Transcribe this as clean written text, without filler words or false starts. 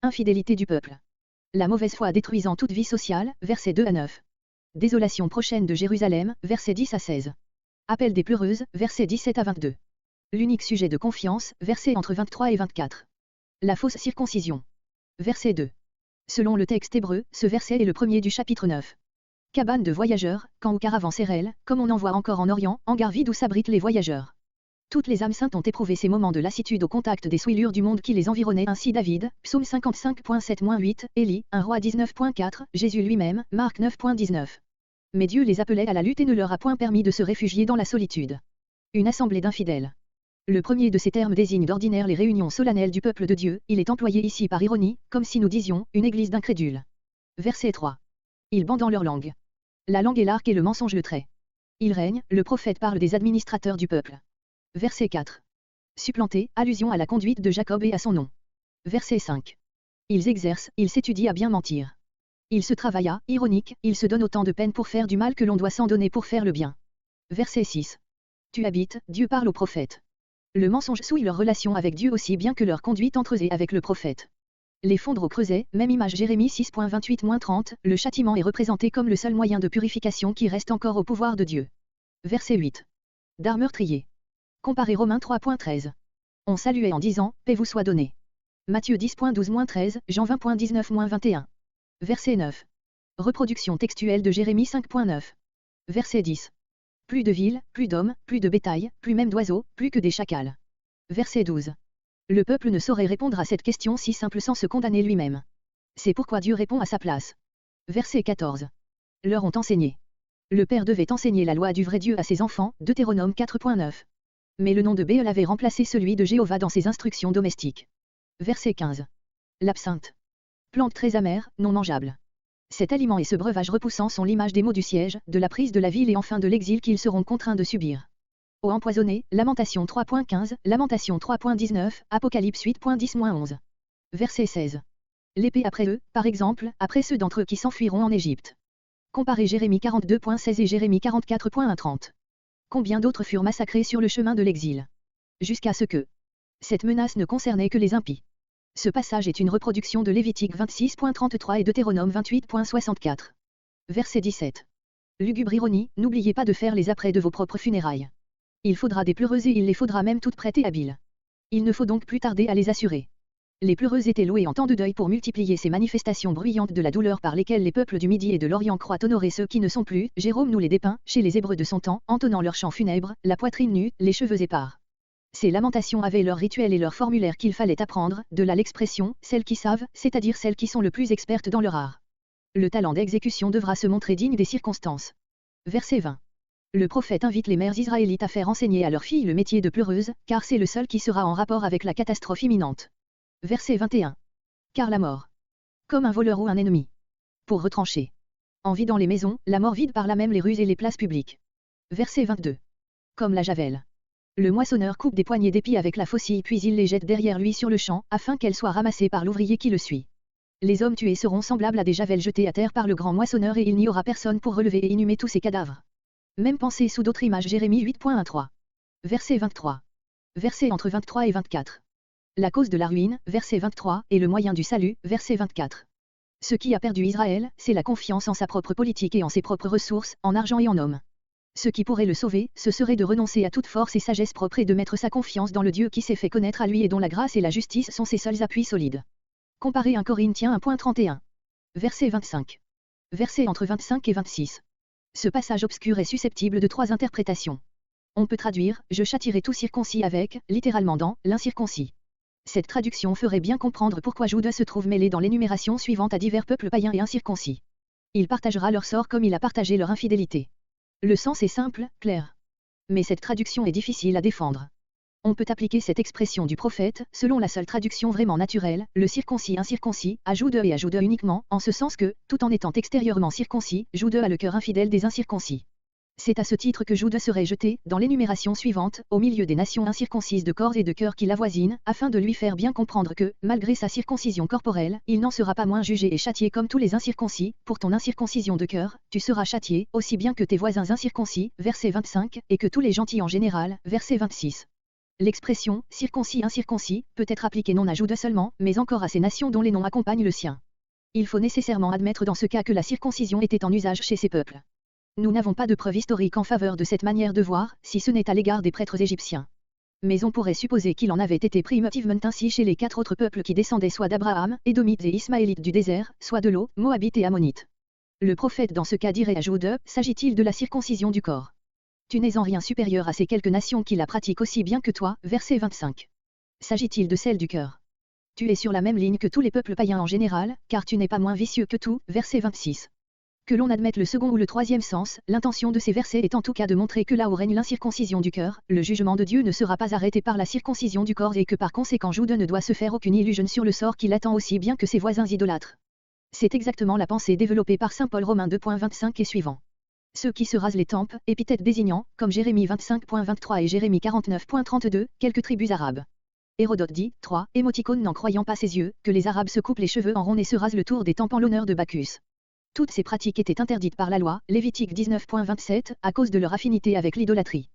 Infidélité du peuple. La mauvaise foi détruisant toute vie sociale, versets 2 à 9. Désolation prochaine de Jérusalem, versets 10 à 16. Appel des pleureuses, versets 17 à 22. L'unique sujet de confiance, versets entre 23 et 24. La fausse circoncision. Verset 2. Selon le texte hébreu, ce verset est le premier du chapitre 9. Cabane de voyageurs, camp ou caravansérail, comme on en voit encore en Orient, hangar vide où s'abritent les voyageurs. Toutes les âmes saintes ont éprouvé ces moments de lassitude au contact des souillures du monde qui les environnaient. Ainsi David, Psaume 55.7-8, Élie, 1 Roi 19.4, Jésus lui-même, Marc 9.19. Mais Dieu les appelait à la lutte et ne leur a point permis de se réfugier dans la solitude. Une assemblée d'infidèles. Le premier de ces termes désigne d'ordinaire les réunions solennelles du peuple de Dieu, il est employé ici par ironie, comme si nous disions, une église d'incrédules. Verset 3. Ils bandent leur langue. La langue est l'arc et le mensonge le trait. Ils règnent, le prophète parle des administrateurs du peuple. Verset 4. Supplanter, allusion à la conduite de Jacob et à son nom. Verset 5. Ils exercent, ils s'étudient à bien mentir. Ils se travaillent, ironique, ils se donnent autant de peine pour faire du mal que l'on doit s'en donner pour faire le bien. Verset 6. Tu habites, Dieu parle au prophète. Le mensonge souille leur relation avec Dieu aussi bien que leur conduite entre eux et avec le prophète. Les fondre au creuset, même image Jérémie 6.28-30, le châtiment est représenté comme le seul moyen de purification qui reste encore au pouvoir de Dieu. Verset 8. D'art meurtrier. Comparez Romains 3.13. On saluait en disant, paix vous soit donnée. Matthieu 10.12-13, Jean 20.19-21. Verset 9. Reproduction textuelle de Jérémie 5.9. Verset 10. Plus de villes, plus d'hommes, plus de bétail, plus même d'oiseaux, plus que des chacals. Verset 12. Le peuple ne saurait répondre à cette question si simple sans se condamner lui-même. C'est pourquoi Dieu répond à sa place. Verset 14. Leur ont enseigné. Le Père devait enseigner la loi du vrai Dieu à ses enfants, Deutéronome 4.9. Mais le nom de Béel avait remplacé celui de Jéhovah dans ses instructions domestiques. Verset 15. L'absinthe. Plante très amère, non mangeable. Cet aliment et ce breuvage repoussant sont l'image des maux du siège, de la prise de la ville et enfin de l'exil qu'ils seront contraints de subir. Eau empoisonnée, Lamentation 3.15, Lamentation 3.19, Apocalypse 8.10-11. Verset 16. L'épée après eux, par exemple, après ceux d'entre eux qui s'enfuiront en Égypte. Comparez Jérémie 42.16 et Jérémie 44.1-30. Combien d'autres furent massacrés sur le chemin de l'exil. Jusqu'à ce que cette menace ne concernait que les impies. Ce passage est une reproduction de Lévitique 26.33 et Deutéronome 28.64. Verset 17. Lugubre ironie, n'oubliez pas de faire les apprêts de vos propres funérailles. Il faudra des pleureuses et il les faudra même toutes prêtes et habiles. Il ne faut donc plus tarder à les assurer. Les pleureuses étaient louées en temps de deuil pour multiplier ces manifestations bruyantes de la douleur par lesquelles les peuples du Midi et de l'Orient croient honorer ceux qui ne sont plus. Jérôme nous les dépeint, chez les Hébreux de son temps, entonnant leurs chants funèbres, la poitrine nue, les cheveux épars. Ces lamentations avaient leur rituel et leur formulaire qu'il fallait apprendre, de là l'expression, celles qui savent, c'est-à-dire celles qui sont le plus expertes dans leur art. Le talent d'exécution devra se montrer digne des circonstances. Verset 20. Le prophète invite les mères israélites à faire enseigner à leurs filles le métier de pleureuse, car c'est le seul qui sera en rapport avec la catastrophe imminente. Verset 21. Car la mort. Comme un voleur ou un ennemi. Pour retrancher. En vidant les maisons, la mort vide par là même les rues et les places publiques. Verset 22. Comme la javel. Le moissonneur coupe des poignées d'épis avec la faucille puis il les jette derrière lui sur le champ, afin qu'elles soient ramassées par l'ouvrier qui le suit. Les hommes tués seront semblables à des javels jetés à terre par le grand moissonneur et il n'y aura personne pour relever et inhumer tous ces cadavres. Même pensée sous d'autres images Jérémie 8.13. Verset 23. Verset entre 23 et 24. La cause de la ruine, verset 23, et le moyen du salut, verset 24. Ce qui a perdu Israël, c'est la confiance en sa propre politique et en ses propres ressources, en argent et en hommes. Ce qui pourrait le sauver, ce serait de renoncer à toute force et sagesse propre et de mettre sa confiance dans le Dieu qui s'est fait connaître à lui et dont la grâce et la justice sont ses seuls appuis solides. Comparez 1 Corinthiens 1.31. Verset 25. Verset entre 25 et 26. Ce passage obscur est susceptible de 3 interprétations. On peut traduire « Je châtierai tout circoncis avec », littéralement dans « l'incirconcis ». Cette traduction ferait bien comprendre pourquoi Judas se trouve mêlé dans l'énumération suivante à divers peuples païens et incirconcis. Il partagera leur sort comme il a partagé leur infidélité. Le sens est simple, clair. Mais cette traduction est difficile à défendre. On peut appliquer cette expression du prophète, selon la seule traduction vraiment naturelle, le circoncis incirconcis, à Judas et à Judas uniquement, en ce sens que, tout en étant extérieurement circoncis, Judas a le cœur infidèle des incirconcis. C'est à ce titre que Judas serait jeté, dans l'énumération suivante, au milieu des nations incirconcises de corps et de cœur qui l'avoisinent, afin de lui faire bien comprendre que, malgré sa circoncision corporelle, il n'en sera pas moins jugé et châtié comme tous les incirconcis. Pour ton incirconcision de cœur, tu seras châtié, aussi bien que tes voisins incirconcis, verset 25, et que tous les gentils en général, verset 26. L'expression « circoncis incirconcis » peut être appliquée non à Jude seulement, mais encore à ces nations dont les noms accompagnent le sien. Il faut nécessairement admettre dans ce cas que la circoncision était en usage chez ces peuples. Nous n'avons pas de preuves historiques en faveur de cette manière de voir, si ce n'est à l'égard des prêtres égyptiens. Mais on pourrait supposer qu'il en avait été primitivement ainsi chez les 4 autres peuples qui descendaient soit d'Abraham, Édomites et Ismaélites du désert, soit de l'eau, Moabites et Ammonites. Le prophète dans ce cas dirait à Jude, s'agit-il de la circoncision du corps? Tu n'es en rien supérieur à ces quelques nations qui la pratiquent aussi bien que toi, verset 25. S'agit-il de celle du cœur? Tu es sur la même ligne que tous les peuples païens en général, car tu n'es pas moins vicieux que tout, verset 26. Que l'on admette le second ou le troisième sens, l'intention de ces versets est en tout cas de montrer que là où règne l'incirconcision du cœur, le jugement de Dieu ne sera pas arrêté par la circoncision du corps et que par conséquent Jude ne doit se faire aucune illusion sur le sort qui l'attend aussi bien que ses voisins idolâtres. C'est exactement la pensée développée par saint Paul Romains 2.25 et suivant. Ceux qui se rasent les tempes, épithète désignant, comme Jérémie 25.23 et Jérémie 49.32, quelques tribus arabes. Hérodote dit, 3, émoticône n'en croyant pas ses yeux, que les Arabes se coupent les cheveux en rond et se rasent le tour des tempes en l'honneur de Bacchus. Toutes ces pratiques étaient interdites par la loi, Lévitique 19.27, à cause de leur affinité avec l'idolâtrie.